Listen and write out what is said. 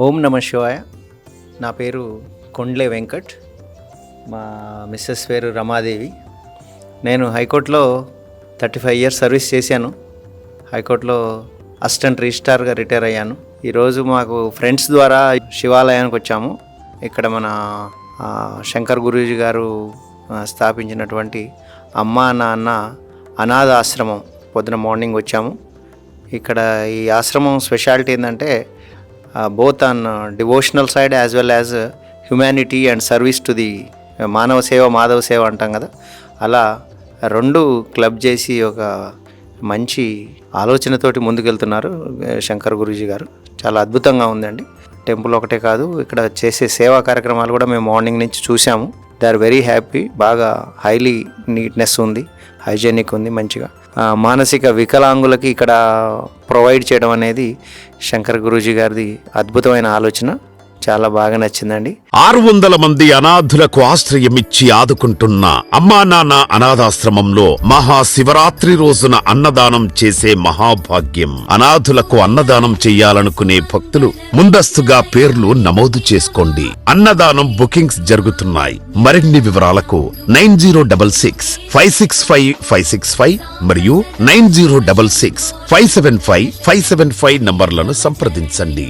ఓం నమ శివాయ. నా పేరు కొండ్లే వెంకట్. మా మిస్సెస్ పేరు రమాదేవి. నేను హైకోర్టులో 35 ఇయర్స్ సర్వీస్ చేశాను. హైకోర్టులో అసిస్టెంట్ రిజిస్ట్రార్గా రిటైర్ అయ్యాను. ఈరోజు మాకు ఫ్రెండ్స్ ద్వారా శివాలయానికి వచ్చాము. ఇక్కడ మన శంకర్ గురూజీ గారు స్థాపించినటువంటి అమ్మా నాన్న అనాథ ఆశ్రమం పొద్దున మార్నింగ్ వచ్చాము. ఇక్కడ ఈ ఆశ్రమం స్పెషాలిటీ ఏంటంటే both on devotional side as well as humanity and service to the మానవ సేవ మాధవ సేవ అంటాం కదా, అలా రెండు క్లబ్ చేసి ఒక మంచి ఆలోచనతోటి ముందుకెళ్తున్నారు శంకర్ గురూజీ గారు. చాలా అద్భుతంగా ఉందండి. టెంపుల్ ఒకటే కాదు, ఇక్కడ చేసే సేవా కార్యక్రమాలు కూడా మేము మార్నింగ్ నుంచి చూసాము. They are very happy. బాగా హైలీ నీట్నెస్ ఉంది, హైజీనిక్ ఉంది, మంచిగా మానసిక వికలాంగులకి ఇక్కడ ప్రొవైడ్ చేయడం అనేది శంకర్ గురూజీ గారిది అద్భుతమైన ఆలోచన. చాలా బాగా నచ్చిందండి. 600 మంది అనాథులకు ఆశ్రయమిచ్చి ఆదుకుంటున్న అమ్మా నాన్న అనాథాశ్రమంలో మహాశివరాత్రి రోజున అన్నదానం చేసే మహాభాగ్యం. అనాథులకు అన్నదానం చెయ్యాలనుకునే భక్తులు ముందస్తుగా పేర్లు నమోదు చేసుకోండి. అన్నదానం బుకింగ్స్ జరుగుతున్నాయి. మరిన్ని వివరాలకు 9066565565 మరియు 9066575575 నంబర్లను సంప్రదించండి.